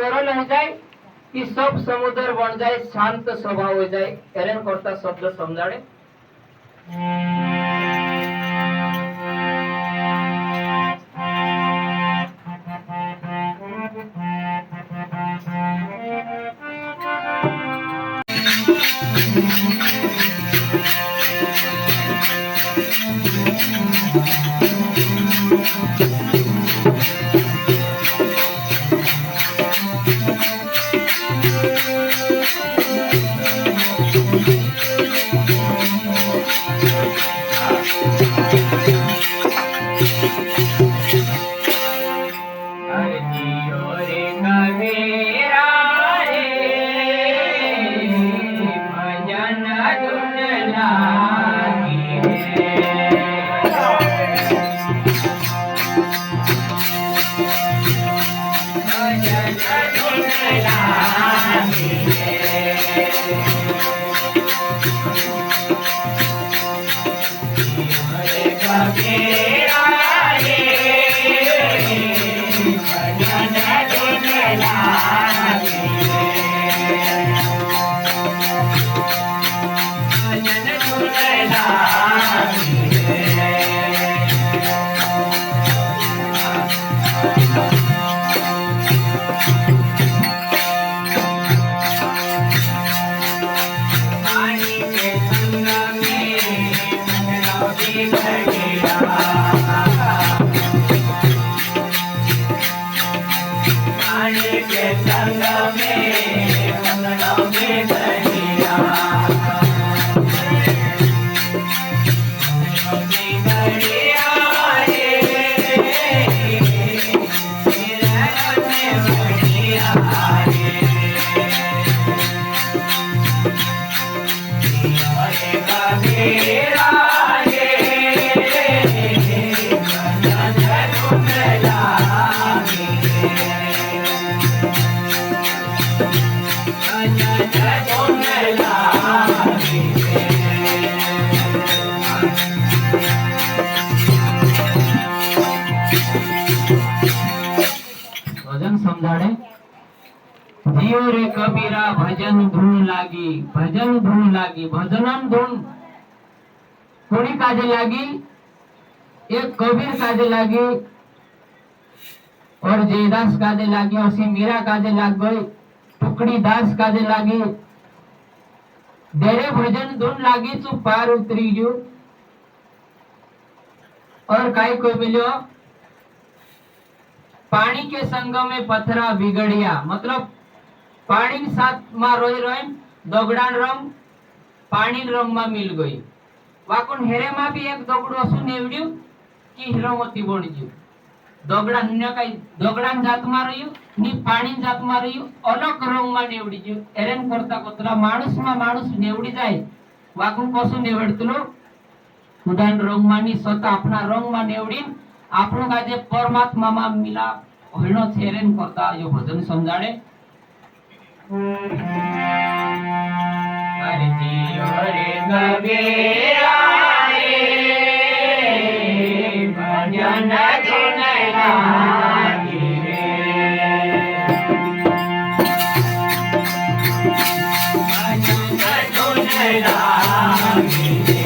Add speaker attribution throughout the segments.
Speaker 1: सरल हो जाए कि सब समुद्र बन जाए, शांत स्वभाव हो जाए। एरेन करता शब्द समझाड़े। भजन समझाड़े। जियो रे कबीरा भजन धून लागी, भजन धून लागी, भजनम धून कोणी काजे लागी? एक कबीर काजे लागी और जयदास काजे लागी, और सी मीरा काजे लाग गई, टुकड़ी दास काजे लागी। देरे भजन धून लागी तू पार उतरी गयो। और काई कोई मिलो पानी के संग में पथरा बिगड़िया, मतलब पानी साथ में रोई रोई दोगड़ान रंग पानी रंग में मिल गई। वाकुन हेरे में भी एक दोगड़ो असु नेवड्यू कि हीरोमती बनी गयो। दोगड़ा न काई दोगड़ान जात में रह्यू नि पानी जात में रह्यू, अलग रंग में नेवडी गयो। एरेन करता कोतरा माणूस में माणूस नेवडी जाए, वाकुन कसु नेवडतलो उदान रंग में नि स्वतः अपना रंग में नेवडीन આપણું કાજે પરમાત્મામાં મિલાપ હોયનો છેરેન કરતા જો ભજન સમજાડે। હરે જીઓ રે કબીરા રે ભજન ધૂન લાગી રે, ભજન ધૂન લાગી રે।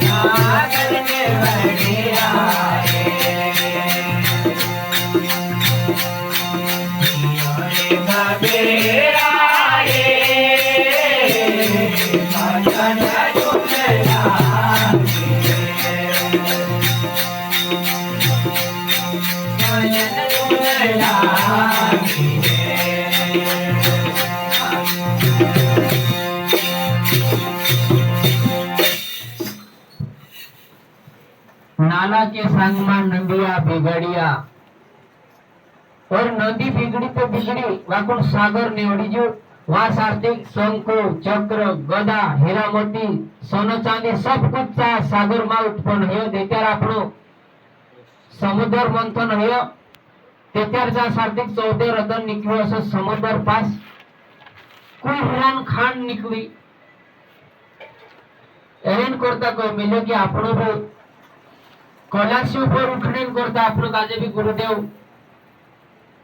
Speaker 1: नागल ने बढ़िया बेरा भजन झूलना नाला के संग में नदिया बिगड़िया और नदी बिगड़ी तो बिगड़ी वाकुन सागर निवड़ी जो वहां सार्थिक शंको चक्र गदा हीरामोती सोना चांदी सब कुछ चा सागर में उत्पन्न हो देत्यार आपणो समुद्र मंथन हो तेत्यार चा सार्थिक 14 रतन निकळ्यो असो समुद्र पास कोई हीरान खान निकली एरेन करता कोई मिलो कि आपणो भी कलाशी ऊपर उठने करता आपणो काजे भी गुरुदेव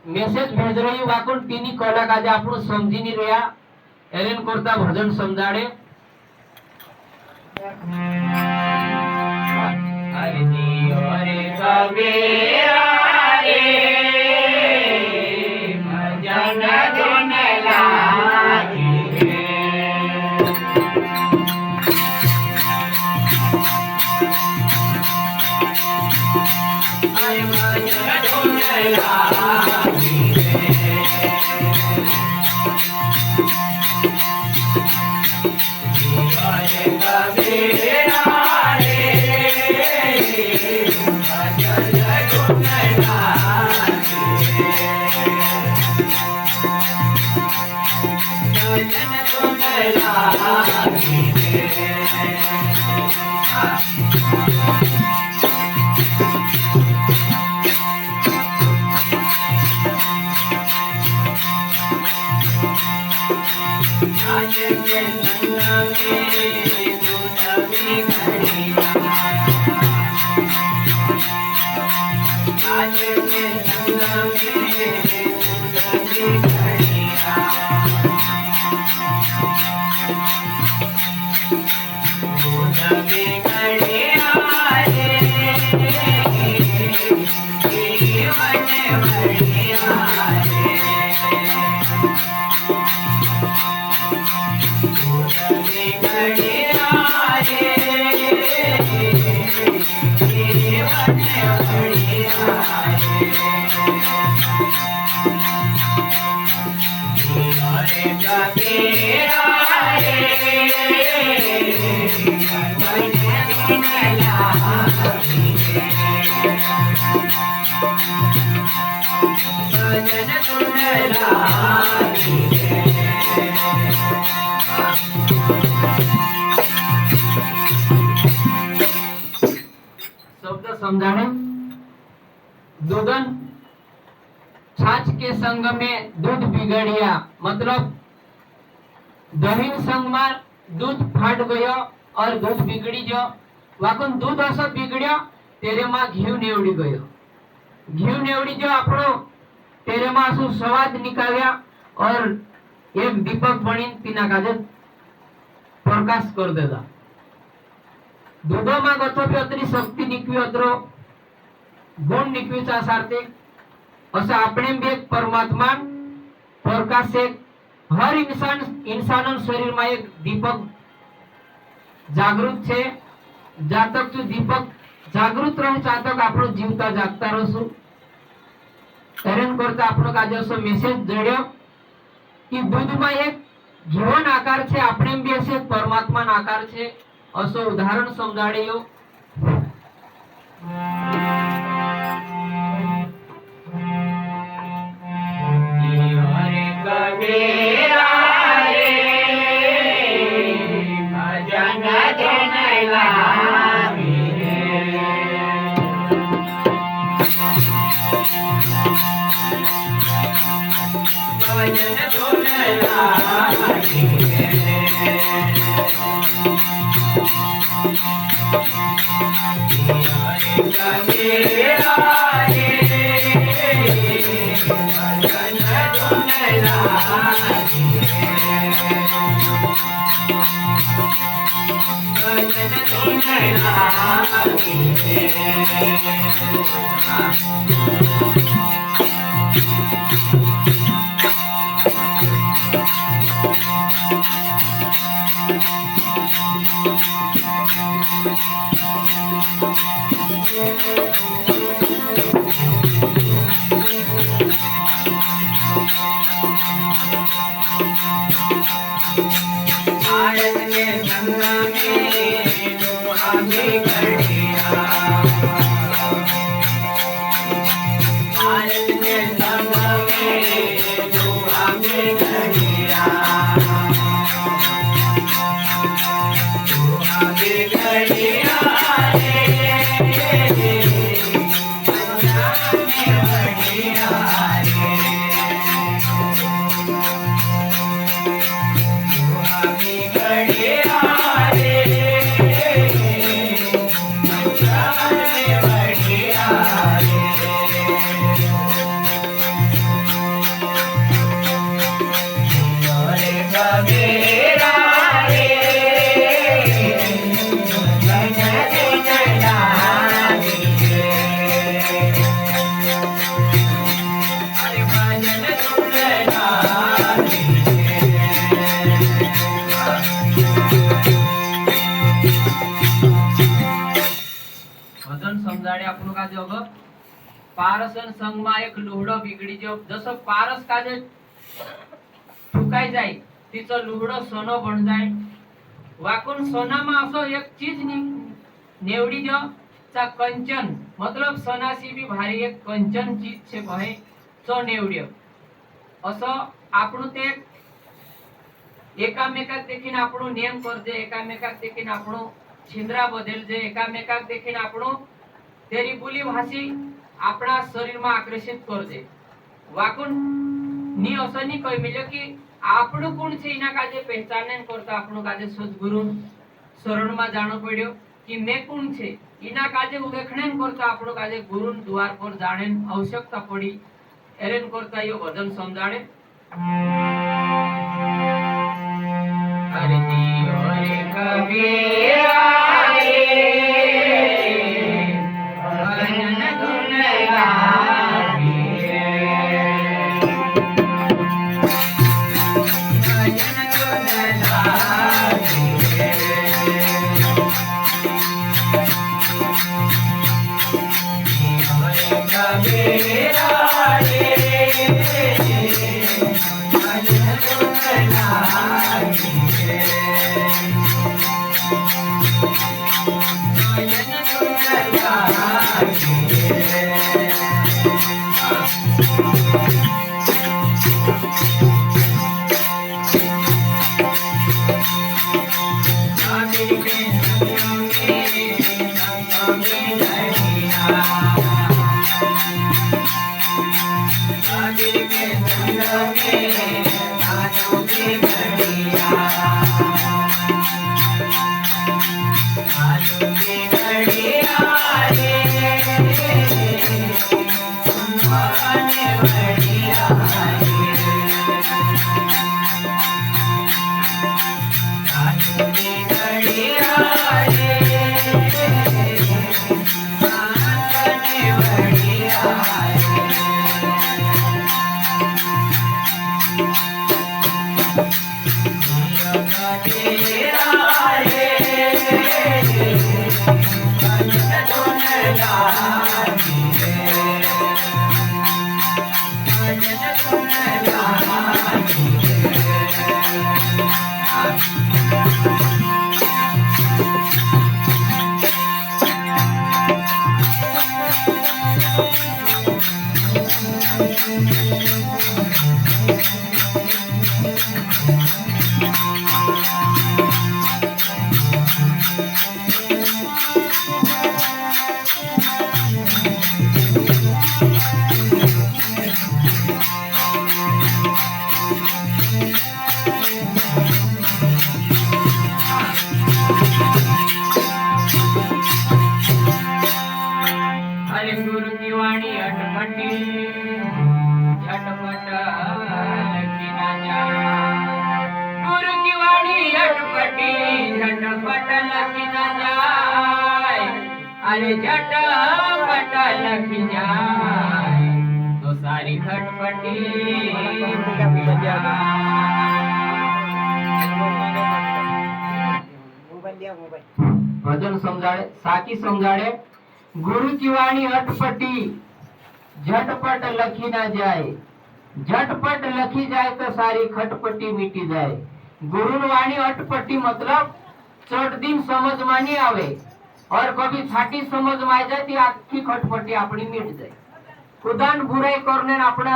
Speaker 1: मेसेज भेज रही वाकुन तीनी कला काजे आपणो समजी नहीं रहा एरेन करता भजन समझाड़े अरे जी रे कबीरा रे भजन धुन लागी अरे भजन धुन लागी शब्द समझाने दूधन छाछ के संग में दूध बिगड़िया मतलब दहीन संग में दूध फाट गयो और दूध बिगड़ी जो वाकुन दूध असो बिगड़्यो तेरे में घी नेवड़ी गयो घी नेवड़ी जो आपणो तेरे में असु स्वाद निकाल्या और एक दीपक बनी तीना काजे प्रकाश कर देगा दूधो में गतो भी अतरी शक्ति निकवी अतरो गुण निकवी चा सार्थिक असं આપણે भी एक परमात्मा प्रकाश एक हर इंसान शरीर में एक दीपक जागृत छे जातक जो दीपक जागृत रहे जातक आपणो जीवता जागता रहसु हेरेन करता आपणो काजे असो मेसेज जड्यो कि दूध में एक जीवन आकार छे આપણે भी असे परमात्मा आकार छे असो उदाहरण समजाड्यो कबीरा रे भजन धुन लागी भजन धुन लागी कबीरा रे भजन धुन लागी समजाडे आपण का जो पारसन संग मा एक लुहडो बिगडी जो जसं पारस काजे ठुकाय जाय तिचं लुहडो सोनं बन जाय वाकून सोनामा असो एक चीज नेवडी जो चा कंचन मतलब सोनासी भी भारी एक कंचन चीज छे कहे सो नेवड्य असो आपण ते एकामेकाक देखीन आपण नियम करजे एकामेकाक देखीन आपण छिंद्रा बदल जे एकामेकाक देखीन आपण तेरी बोली भाषी आपणा शरीर में आकर्षित करजे वाकून नी असं नी कही मिले कि आपण कोण छे इना काजे पहचान करता आपण काजे सद्गुरु शरण में जानो पड्यो कि मैं कोण छे इना काजे उदेखणेन करता आपण काजे गुरु द्वार पर जाणे आवश्यकता पड़ी एरेन करता यो भजन समजाणे हरि जियो रे कबीरा Yeah. अरे झटपट लखी जाए तो सारी खटपटी मिट भजन समझाड़े साकी समझाड़े गुरु की वाणी अटपटी झटपट लखी ना जाए झटपट लखी जाए तो सारी खटपटी मिटी जाए गुरु वाणी अटपटी मतलब चट दिन समझ में नहीं आवे और कभी छाटी समझ में आ जाए तो आखी खटपटी अपनी मिट जाए खुदान बुराई करने अपना